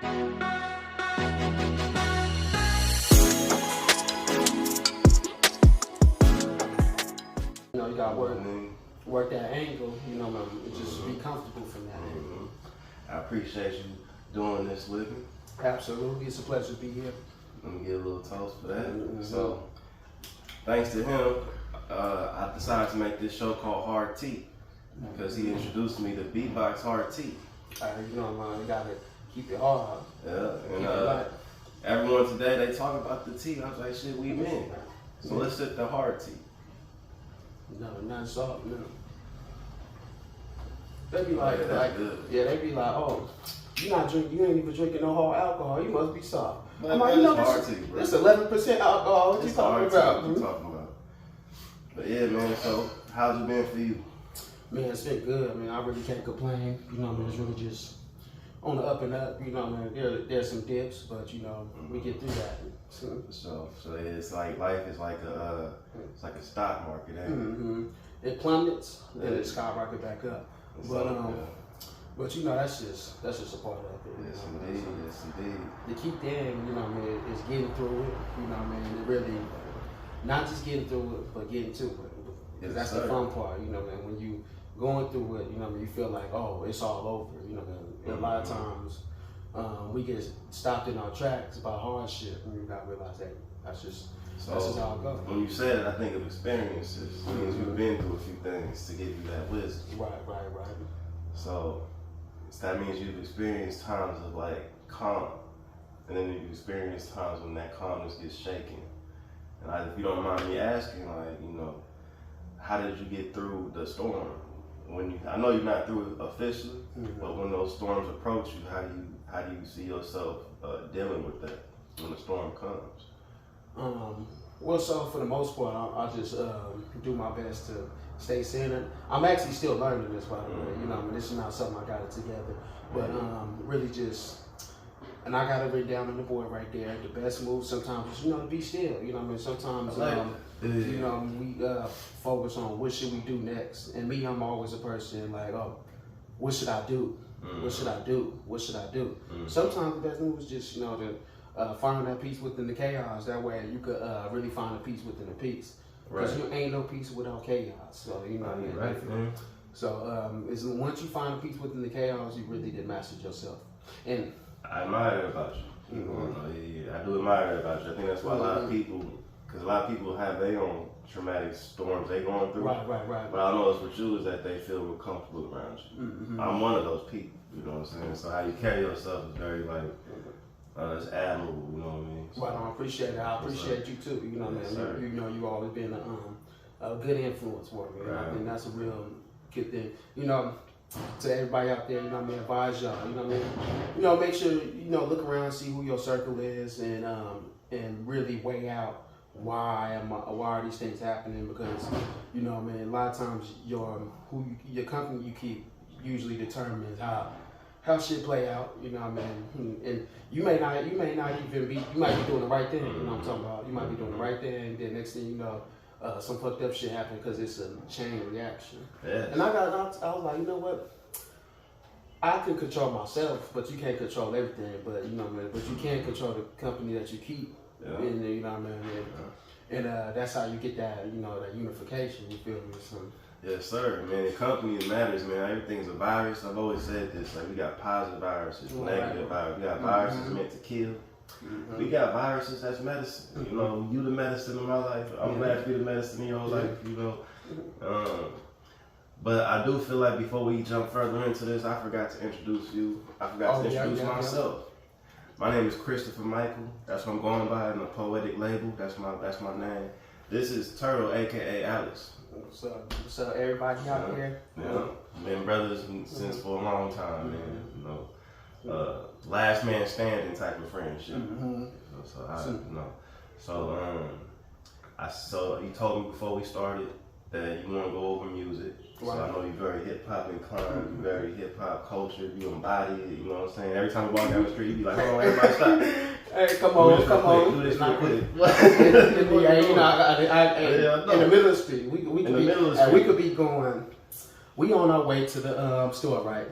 You know, you gotta work that angle, you know, just be comfortable from that angle. I appreciate you doing this with me. Absolutely, it's a pleasure to be here. Let me get a little toast for that. So, thanks to him, I decided to make this show called Hard Tea because he introduced me to beatbox hard tea. You know, man, you gotta keep it hard. Yeah, and everyone today, they talk about the tea. I was like, shit, we men. So let's sip the hard tea. No, not soft, no. They be like, yeah, they be like, oh, you ain't even drinking no hard alcohol. You must be soft. Man, I'm like, you know, hard tea, bro. It's 11% alcohol. What you talking about? What you talking about? But yeah, man. So how's it been for you? Man, it's been good. I mean, I really can't complain. You know, I mean, it's really just on the up and up. You know, I mean, there's some dips, but you know, we get through that. So it's like life is like it's like a stock market, ain't it? It plummets, then it skyrockets back up. But you know, that's just a part of it. Yes, indeed. Yes, indeed. The key thing, you know, what I mean, is getting through it. You know, what I mean, it really not just getting through it, but getting to it. Because that's the fun part. You know, man, when you going through it, you know, you feel like, oh, it's all over. You know, man. A lot of times we get stopped in our tracks by hardship, and you gotta realize that that's just how it goes. When you said it, I think of experiences. It means you've been through a few things to give you that wisdom. Right. So that means you've experienced times of like calm, and then you've experienced times when that calmness gets shaken. And if you don't mind me asking, like, you know, how did you get through the storm? I know you're not through it officially, but when those storms approach you, how do you see yourself dealing with that when the storm comes? Well, so for the most part, I just do my best to stay centered. I'm actually still learning this, by the way. You know, I mean, this is not something I got it together, but really just. And I got it written down on the board right there. The best move sometimes is, you know, to be still. You know what I mean? Sometimes, you know, we focus on what should we do next. And me, I'm always a person like, oh, what should I do? What should I do? What should I do? Sometimes the best move is just, you know, to find that peace within the chaos. That way you could really find a peace within the peace. Because you ain't no peace without chaos. So, you know, so it's once you find a peace within the chaos, you really did master yourself. And I admire that about you. I do admire that about you. I think that's why a lot of people have their own traumatic storms they going through. Right. But I notice with you is that they feel real comfortable around you. I'm one of those people, you know what I'm saying? So how you carry yourself is very like, it's admirable, you know what I mean? So, well, I appreciate it. I appreciate you too. You know, man. You know, you've always been a good influence for me. I think that's a real good thing. You know, to everybody out there, you know what I mean, advise y'all, you know what I mean? You know, make sure, you know, look around, see who your circle is, and really weigh out why are these things happening, because, you know what I mean, a lot of times your company you keep usually determines how shit play out, you know what I mean? And you might be doing the right thing, you know what I'm talking about? You might be doing the right thing, and then next thing you know, some fucked up shit happened because it's a chain reaction. Yes. And I was like, you know what? I can control myself, but you can't control everything. But you know what I mean? But you can control the company that you keep. And you know what I mean? And that's how you get that, you know, that unification, you feel me? So, yes, sir, man. The company matters, man. Everything's a virus. I've always said this. Like, we got positive viruses, negative viruses. We got viruses meant to kill. We got viruses that's medicine. You know, you the medicine in my life. I'm glad to be the medicine in your life, you know. But I do feel like before we jump further into this, I forgot to introduce you. I forgot to introduce myself. My name is Christopher Michael. That's what I'm going by in the poetic label. That's my name. This is Turtle, aka Alex. So everybody out there? Yeah. Been brothers since for a long time, man. You know. Last man standing type of friendship. So you told me before we started that you want to go over music. So I know you're very hip hop inclined, you're very hip hop culture, you embody it, you know what I'm saying? Every time we walk down the street, you be like, hold on, everybody stop. Hey, come on. Do this real quick. You know, in the middle of the street, we could be going, we on our way to the store, right?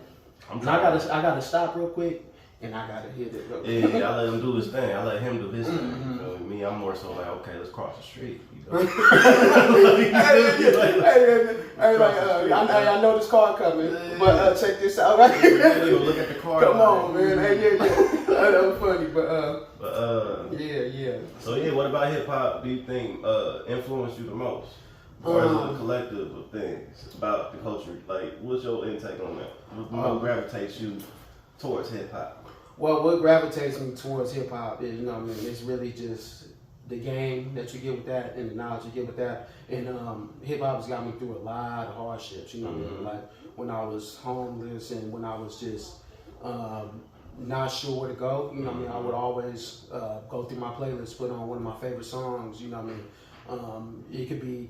I gotta stop real quick and I gotta hit it. Yeah, I let him do his thing. I let him do his thing. You know, me, I'm more so like, okay, let's cross the street. You know? I know this car coming, but check this out. Right? Look at the car. Come on, man. Hey, that was funny, but yeah. So yeah, what about hip hop do you think influenced you the most? Or is it a collective of things about the culture? Like, what's your intake on that? What gravitates you towards hip hop? Well, what gravitates me towards hip hop is, you know what I mean, it's really just the game that you get with that and the knowledge you get with that. And hip hop has got me through a lot of hardships, you know what I mean? Like when I was homeless and when I was just not sure where to go, you know what I mean? I would always go through my playlist, put on one of my favorite songs, you know what I mean? It could be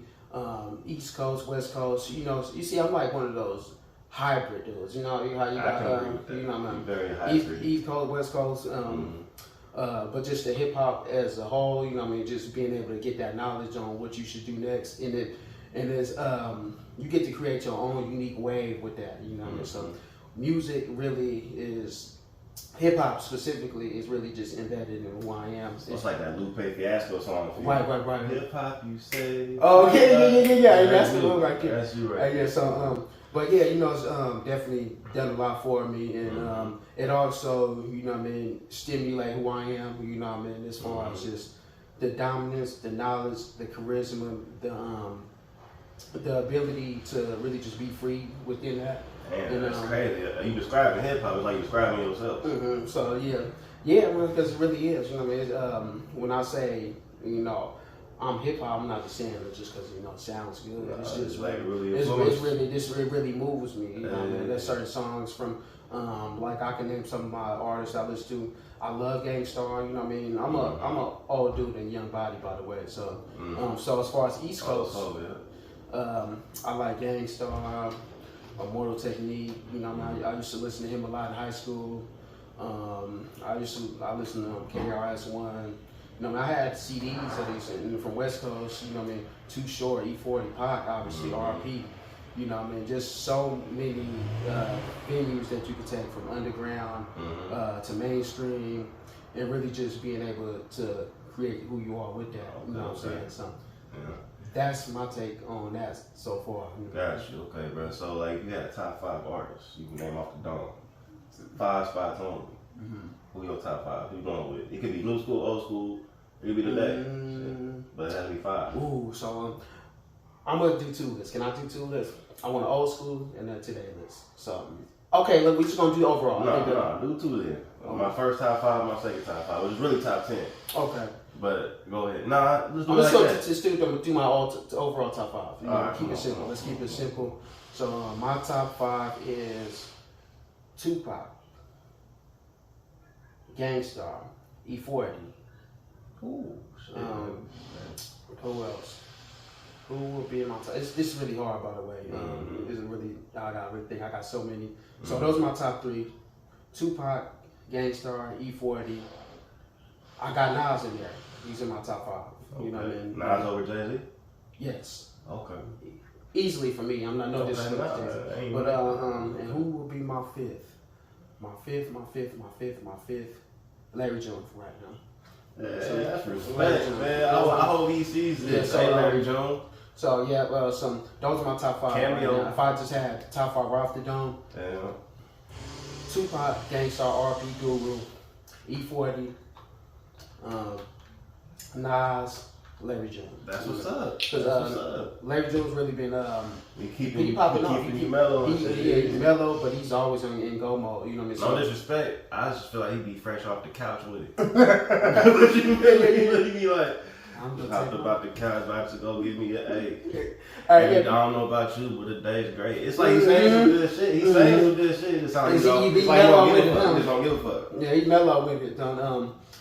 East Coast, West Coast, you know. You see, I'm like one of those hybrid dudes, you know how you got, you know what I mean? Very hybrid. East Coast, West Coast, but just the hip hop as a whole, you know what I mean? Just being able to get that knowledge on what you should do next, and it's you get to create your own unique wave with that, you know what I mean? So music really is. Hip hop specifically is really just embedded in who I am. It's like that Lupe Fiasco song. Right. Hip hop, you say. Oh yeah. That's the one right there. That's you right. Yeah. So but yeah, you know, it's definitely done a lot for me, and it also, you know what I mean, stimulate who I am. You know what I mean, as far as just the dominance, the knowledge, the charisma, the ability to really just be free within that. Man, that's crazy. You describing hip hop, it's like you describing yourself. So yeah, well, because it really is. You know what I mean? When I say, you know, I'm hip hop, I'm not just saying it just because, you know, it sounds good. It's just like really, it really moves me. You know what I mean? There's certain songs from, like I can name some of my artists I listen to. I love Gangstar. You know what I mean? I'm a old dude in young body, by the way. So so as far as East Coast, I like Gangstar. Mortal Technique, you know, I used to listen to him a lot in high school. I listened to KRS-One. You know, I had CDs of these from West Coast. You know, what I mean, Too Short, E40, Pac, obviously, RP. You know, what I mean, just so many venues that you could take from underground to mainstream, and really just being able to create who you are with that. You know what I'm saying? So. That's my take on that so far. Got you, okay, bro. So, like, you got a top 5 artists you can name off the dome. 5 spots only. Who your top 5? Who you going with? It could be new school, old school. It could be today. But it has to be 5. Ooh, so I'm gonna do 2 lists. Can I do 2 lists? I want an old school and a today list. So, okay, look, we're just gonna do overall. No, do 2 then. My first top 5, my second top 5, which is really top 10. Okay. But go ahead. Nah, let's do I'm like that. just do my overall top 5. You know, right, keep it simple. Let's keep it simple. So my top 5 is Tupac, Gangstar, E40. Ooh, shit. Who else? Who would be in my top? This is really hard, by the way. This is really, I gotta really think. I got so many. So those are my top 3: Tupac, Gangstar, E40. I got Nas in there. He's in my top 5. You know what I mean? Nas over Jay-Z? Yes. Okay. Easily for me. I'm not no disrespect. But and who will be my 5th? My fifth. Larry Jones right now. Yeah, that's respect, man. I hope he sees this. So, Larry Jones. So yeah, those are my top 5. Cameo. Right, if I just had top 5 right off the dome, Tupac, Gangstar, RP, Guru, E40. Nas, Larry Jones. That's what's up. Because Larry Jones really been keeping you mellow. He's mellow, but he's always in go mode. You know what I mean? No disrespect. I just feel like he'd be fresh off the couch with it. What you mean? He'd be like, hopped about the couch, about to go give me a I don't know about you, but the day's great. It's like he's saying some good shit. He's saying some good shit. It's like he don't give a fuck. Yeah, he's mellow with it.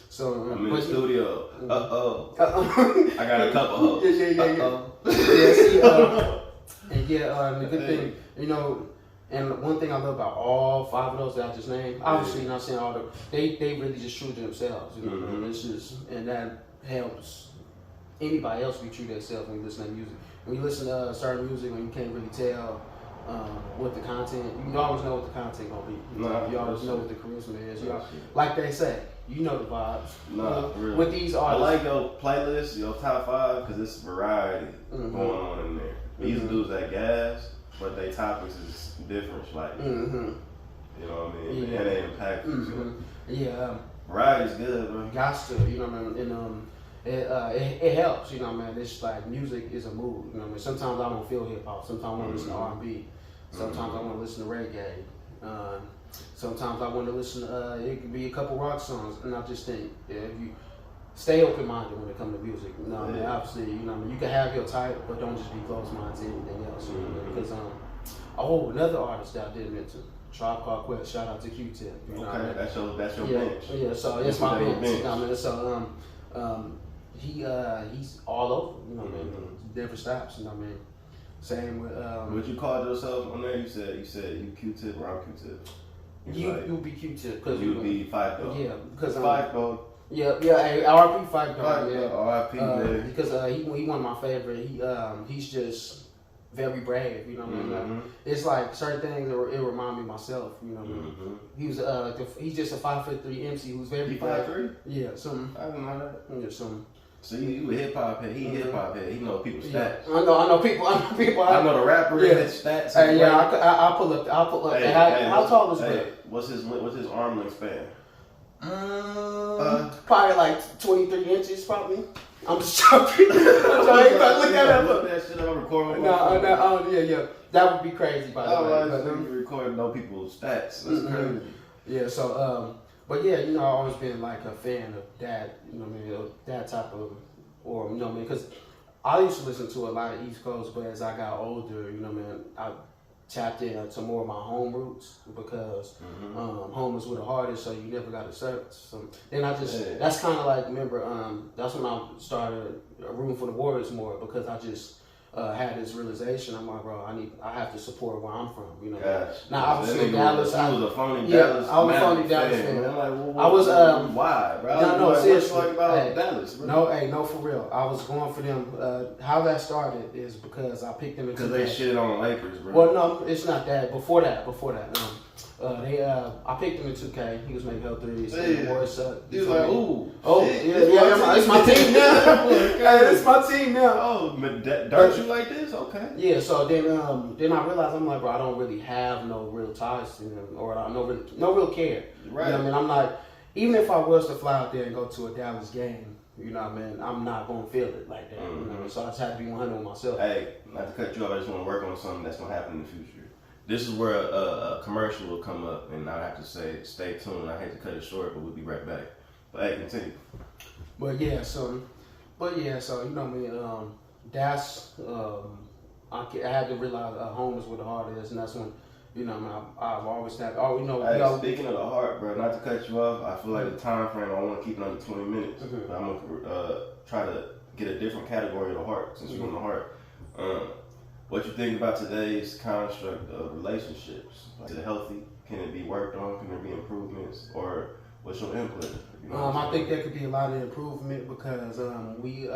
So I'm in the studio. I got a couple hoes. And the good thing, you know, and one thing I love about all 5 of those that I just named, obviously not saying all of them, they really just true to themselves. You know, and it's just, and that helps anybody else be true to themselves when you listen to music. When you listen to certain music, when you can't really tell what the content. You always know what the content gonna be. You always know what the charisma is. Like they say, you know the vibes. Really. With these artists, I like your playlist, your top 5, because it's variety going on in there. These dudes that gas, but their topics is different. Like, you know what I mean? Yeah. It ain't impactful. So. Yeah. Variety's good, bro. Gots to, you know what I mean? And it helps, you know what I mean? It's like music is a mood, you know what I mean? Sometimes I don't feel hip hop. Sometimes I want to listen to R&B. Sometimes I want to listen to reggae. Sometimes I want to listen to, it could be a couple rock songs. And I just think, if you stay open-minded when it comes to music, you know what I mean? Obviously, you know what I mean? You can have your type, but don't just be closed-minded to anything else, you know what I mean? Because, another artist that I did mention, Tribe Called Quest, shout out to Q-Tip. You know okay, that's your bench. Yeah, so it's my bench. You know what I mean? So he's all over, you know what I mean? Different stops, you know what I mean? Same with what you called yourself on there? You said you Q-Tip or I'm Q-Tip. You'll be Q-Tip because you'll be Fife. Yeah, because Fife. Yeah, hey, R.I.P. Fife, yeah. R.I.P. Man. Because he one of my favorite. He's just very brave, you know what I mean? It's like certain things it remind me of myself, you know what I mean? He's just a 5'3" MC who's very brave. 5'3"? Yeah, something. I didn't know that. Yeah, something. So you a hip hop head? He hip hop head. He know people's stats. I know people. I know the rapper his stats. Hey, yeah, I pull up. Hey, how tall is he? What's his arm length span? Probably like 23 inches, probably. I'm just joking. Look that up. Look that shit up, recording. Yeah. That would be crazy, by the way. But you recording no people's stats. That's crazy. Yeah. So, but yeah, you know, I've always been like a fan of that. You know what I mean? That type of, or you know what I mean? Because I used to listen to a lot of East Coast, but as I got older, you know what I mean? I tapped into more of my home roots because home is where the heart is, so you never got to search. So then that's kind of like, remember, that's when I started rooting for the Warriors more because I just had this realization. I'm like, bro, I have to support where I'm from, you know. Gosh. Now obviously Dallas, I was a phony Dallas. I was a phony Dallas fan. I'm like, well, I was why, bro? No, seriously. What you like about Dallas, bro? No, for real. I was going for them. How that started is because I picked them because they shitted on the Lakers, bro. Well, no, it's not that. Before that. I picked him in 2K. He was making hell threes. He was like, ooh. Oh, shit. Yeah, it's my team now. Hey, it's my team now. Oh, dirt you like this? Okay. Yeah, so then I realized, I'm like, bro, I don't really have no real ties to him, or no real care. Right. You know what I mean? I'm like, even if I was to fly out there and go to a Dallas game, you know what I mean, I'm not going to feel it like that. You know what I mean? So I just have to be 100 with myself. Hey, not to cut you off, I just want to work on something that's going to happen in the future. This is where a commercial will come up, and I have to say, stay tuned. I hate to cut it short, but we'll be right back. But hey, continue. But yeah, so you know what I mean. That's I had to realize home is where the heart is, and that's when you know I've always had. Oh, you know. Hey, speaking of the heart, bro, not to cut you off, I feel like the time frame I want to keep it under 20 minutes. But I'm gonna try to get a different category of the heart since you're on the heart. What you think about today's construct of relationships? Is it healthy? Can it be worked on? Can there be improvements? Or what's your input? You know I think there could be a lot of improvement because we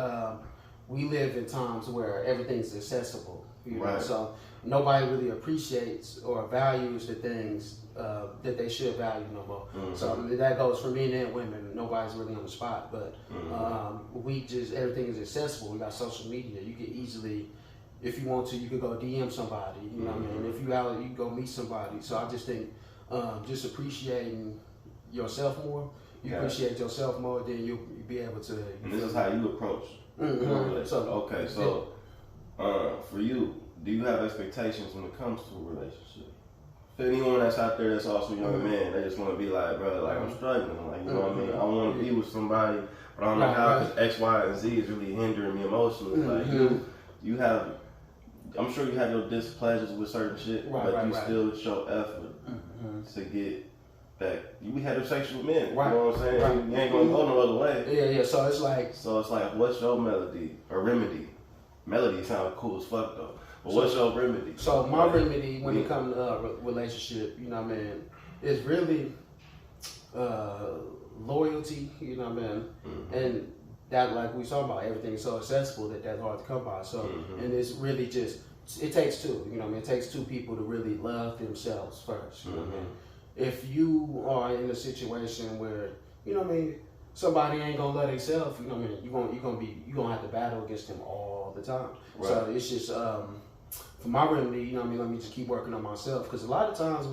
live in times where everything's accessible. You know? So nobody really appreciates or values the things that they should value no more. So that goes for men and women. Nobody's really on the spot, but everything is accessible. We got social media. You can easily, if you want to, you could go DM somebody, you know what I mean? If you out, you can go meet somebody. So I just think just appreciating yourself more. You appreciate yourself more, then you'll be able to. And this is how you approach. So for you, do you have expectations when it comes to a relationship? For anyone that's out there that's also a young man, they just want to be like, bro, like I'm struggling, like you know what I mean? I want to be with somebody, but I don't know how because X, Y, and Z is really hindering me emotionally. Like you have. I'm sure you have your displeasures with certain shit, but you still show effort to get that. You be heterosexual men, you know what I'm saying? You ain't gonna go no other way. Yeah. So it's like, what's your melody or remedy? Melody sounds cool as fuck though. But what's your remedy? So my remedy when it comes to relationship, you know what I mean, is really loyalty. You know what I mean, and that, like we talking about, everything is so accessible that's hard to come by. So and it's really just it takes two. You know what I mean? It takes two people to really love themselves first. You know what I mean? If you are in a situation where, you know what I mean, somebody ain't gonna love themselves, you know what I mean, you gonna have to battle against them all the time. Right. So it's just for my remedy, you know what I mean, let me just keep working on myself, because a lot of times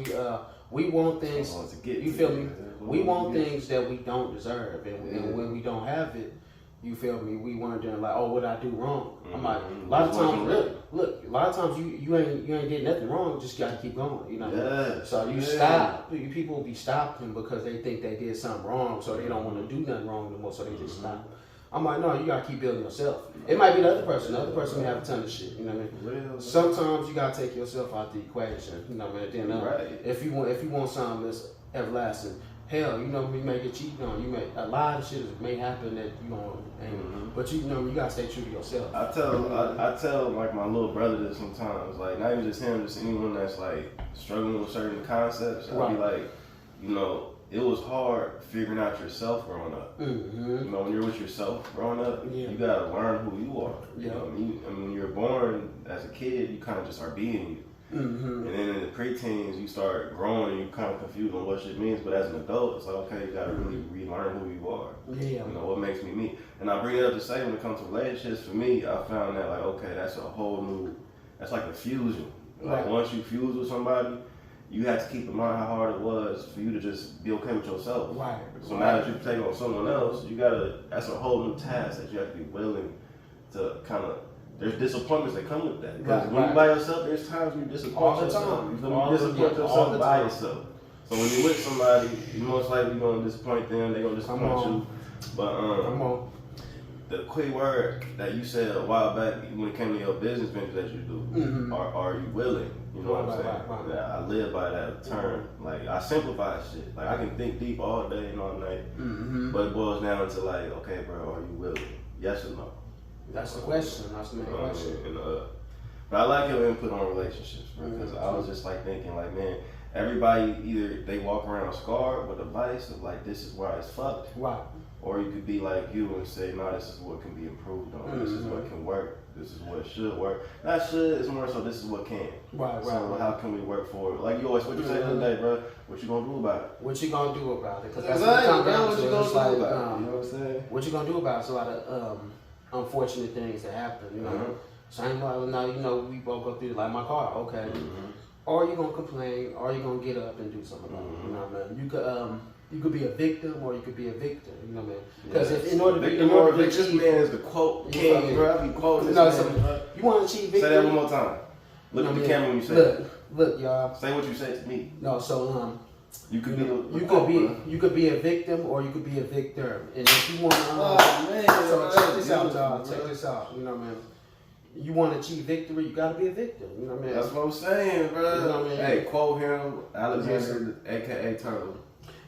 we want things, you feel me? We want things that we don't deserve, and when we don't have it, you feel me? We wondering like, oh, what I do wrong? I'm like, a lot of times, look, a lot of times you ain't did nothing wrong. You just gotta keep going. You know. Yeah. So you stop. People be stopping because they think they did something wrong, so they don't want to do nothing wrong no more. So they just stop. I'm like, no, you gotta keep building yourself. It might be the other person. The other person may have a ton of shit. You know what I mean? Sometimes you gotta take yourself out the equation. You know what I mean? Then if you want something that's everlasting. Hell, you know, we may get cheated on. You may a lot of shit may happen that you don't, but you know, you gotta stay true to yourself. I tell like my little brother this sometimes, like not even just him, just anyone that's like struggling with certain concepts. I'll be like, you know, it was hard figuring out yourself growing up. You know, when you're with yourself growing up, you gotta learn who you are. You know, when you're born as a kid, you kind of just are being you. And then in the preteens, you start growing and you're kind of confused on what shit means. But as an adult, it's like, okay, you got to really relearn who you are. You know, what makes me me. And I bring it up to say when it comes to relationships, for me, I found that, like, okay, that's a whole new, that's like a fusion. Like, once you fuse with somebody, you have to keep in mind how hard it was for you to just be okay with yourself. So now that you take on someone else, you got to, that's a whole new task that you have to be willing to kind of, there's disappointments that come with that. Because when you're by yourself, there's times when you disappoint yourself. You disappoint yourself by yourself. So when you're with somebody, you most likely going to disappoint them. They're going to disappoint you. But the quick word that you said a while back when it came to your business ventures that you do, are you willing? You know what I'm saying? Yeah, I live by that term. Like, I simplify shit. Like, I can think deep all day and all night, but it boils down to like, okay, bro, are you willing? Yes or no? That's the question. That's the main question. But I like your input on relationships, bro, because I was just like thinking, like, man, everybody either they walk around scarred with a vice of like, this is why it's fucked, or you could be like you and say, no, this is what can be improved on. This is what can work. This is what should work. Not should, it's more so this is what can. So how can we work for it? Like you always, what you say the other day, bro? What you gonna do about it? What you gonna do about it? Because that's what it comes down to. What you gonna do about it? You know what I'm saying? What you gonna do about it? It's a lot of unfortunate things that happen, you know. So I ain't like, now, you know, we both go through like my car, okay. Or you gonna complain, or you gonna get up and do something about it. You know what I mean? You could be a victim, or you could be a victor. You know what I mean? Because if in order to this man is the quote king, bro. I be quoting this man. You want to achieve victory? Say that one more time. Look at the camera when you say it. Look, y'all. Say what you say to me. No, so you could you could be a victim, or you could be a victor. And if you want to, so check this out, y'all. Check this out. You know what I mean? You want to achieve victory, you gotta be a victim. You know what I mean? That's what I'm saying, bro. You know what I mean? Hey, quote him, Alexander, aka Turtle.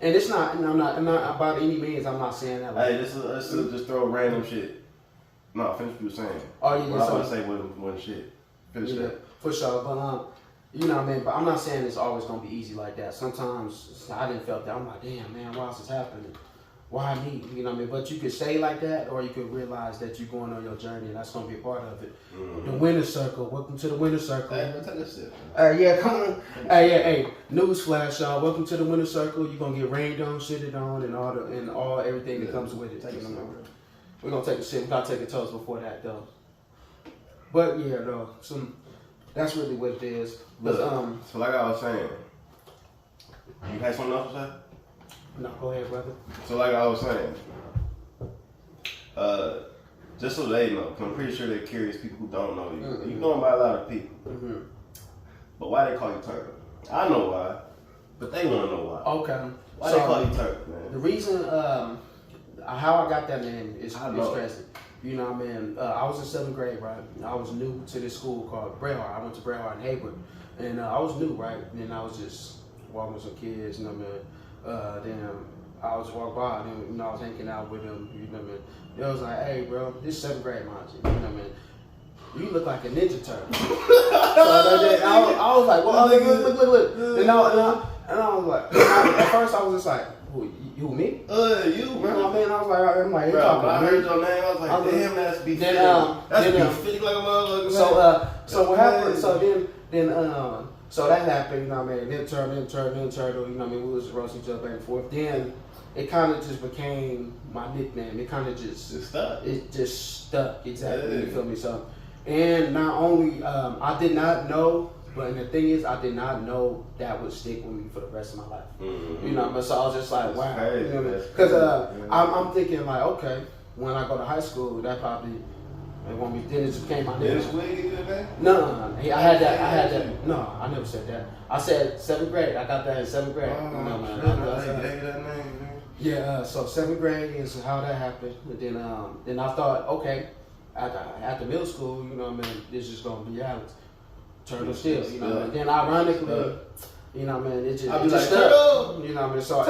And it's not, and I'm not about any means. I'm not saying that. Hey, this is just throw random shit. No, finish what you were saying. Oh yeah, what I was gonna say one shit. Finish that. For sure, but you know what I mean? But I'm not saying it's always gonna be easy like that. Sometimes I didn't felt that. I'm like, damn, man, why is this happening? Why me? You know what I mean? But you could stay like that, or you could realize that you're going on your journey, and that's gonna be a part of it. The winner's circle. Welcome to the winner's circle. Hey, take this shit. Yeah, come on. Hey, newsflash, y'all. Welcome to the winner's circle. You're gonna get rained on, shitted on, and all everything that comes with it. We're gonna take a shit. We gotta take a toast before that, though. But yeah, though, that's really what it is. But, so like I was saying, you had something else to say? No, go ahead, brother. So like I was saying, just so they know, because I'm pretty sure they're curious people who don't know you. You know by a lot of people. But why they call you Turtle? I know why, but they want to know why. Okay. Why they call you Turtle, man? The reason how I got that name is crazy. You know what I mean? I was in 7th grade, right? I was new to this school called Brehart. I went to Brehart in Hayward. And I was new, right? And I was just walking with some kids, you know what I mean? Then I was walking by, and you know, I was hanging out with them, you know what I mean? They was like, hey, bro, this 7th grade, mind you know what I mean? You look like a Ninja Turtle. So I was like, well, look. And I was like, at first I was just like, you me? You, you know what I mean? I was like, I'm like, bro, when I heard your name, I was like, damn, that's be fitting. That's be fitting like a motherfucker. So what happened? So so that happened. You know what I mean? Then turtle. You know what I mean? We was roasting each other back and forth. Then it kind of just became my nickname. It kind of just stuck. It just stuck. Exactly. Yeah. You feel me? So, and not only I did not know. But the thing is, I did not know that would stick with me for the rest of my life. Mm-hmm. You know what I mean? So I was just like, That's wow. crazy. You know what I mean? Because I'm thinking like, okay, when I go to high school, that probably it won't be. Then it just became my name. Dennis Wiggy did that? No. I had that. No, I never said that. I said 7th grade. I got that in 7th grade. Oh, you know, man. I gave you that name, man. Yeah. So 7th grade is how that happened. And then I thought, okay, after middle school, you know what I mean? This is gonna be Alex. Turtle still, you know. And then ironically, you know, man, it just stuck. You know what I mean? So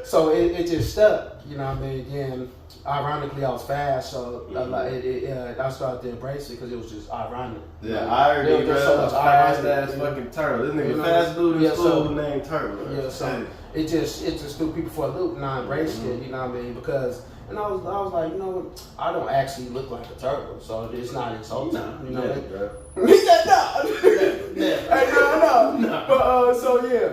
so it just stuck. You know what I mean? Again, ironically, I was fast, so I started to embrace it because it was just ironic. Yeah, I heard you so much fast ass fucking turtle. This nigga you know, fast dude in school named Turtle. Yeah, so it just threw people for a loop, and I embraced it. You know what I mean? Because. And I was like, you know what? I don't actually look like a turtle, so it's not insulting. You know what I mean? He said no. Hey, no. But so yeah,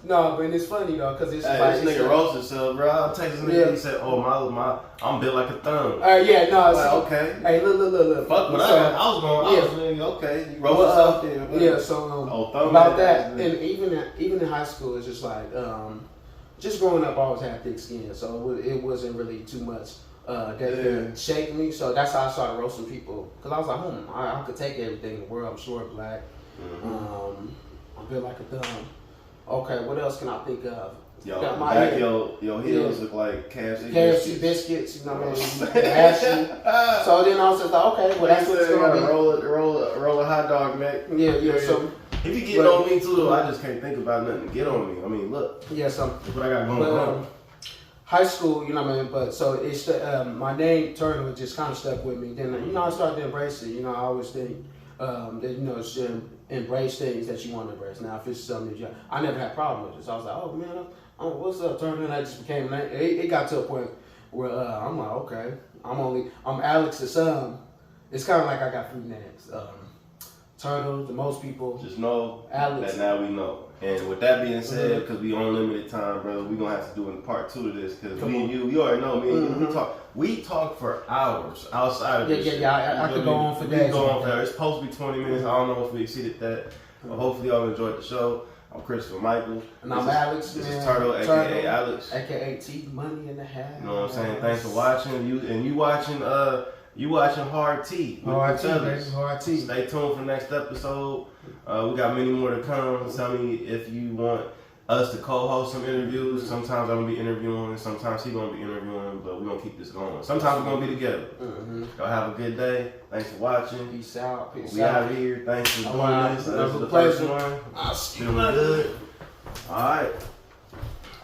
no, but it's funny though, cause it's like this nigga roasted himself, bro. I texted this nigga. He said, "Oh my, I'm built like a thumb." Yeah, no. Like, okay. Hey, look. Fuck what I was going. Okay, you roasted yourself then. Yeah. So about that, and even in high school, it's just like just growing up, I always had thick skin, so it wasn't really too much that could shake me. So that's how I started roasting people, because I was like, I could take everything in the world. I'm short, black. I'm built like a thumb. Okay, what else can I think of? Your heels look like KFC biscuits, you know what I mean? Ashy. So then I was just like, okay, well that's what it's gonna be. Roll a hot dog, Mac. Yeah. So if you get on me too, though, I just can't think about nothing to get on me. I mean, look. Yeah, so that's what I got going on. High school, you know what I mean? But so it's my name Turtle just kind of stuck with me. Then you know I started to embrace it. You know I always think that you know should embrace things that you want to embrace. Now if it's something that I never had a problem with it, so I was like, oh man, what's up, Turtle? And I just became a name. It got to a point where I'm like, okay, I'm Alex's son. It's kind of like I got 3 names. Turtle, to most people. Just know Alex. That now we know. And with that being said, because we on limited time, brother, we're going to have to do a part 2 of this, because me and you already know, me and you, we talk for hours outside of this shit. I could go on for days. We go on for It's supposed to be 20 minutes. I don't know if we exceeded that. But hopefully y'all enjoyed the show. I'm Christopher Michael. And I'm Alex. This is Turtle, a.k.a. Alex. A.k.a. T Money in the Hat. You know what I'm saying? Thanks for watching. You watching Hard T. Hard T. Stay tuned for the next episode. We got many more to come. Tell me if you want us to co-host some interviews. Sometimes I'm going to be interviewing. Sometimes he's going to be interviewing. But we're going to keep this going. Sometimes we're going to be together. Y'all have a good day. Thanks for watching. Peace out. We out here. Thanks for doing this. This was the first one. I'll see you Feeling later. good. All right.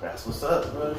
That's what's up, bro.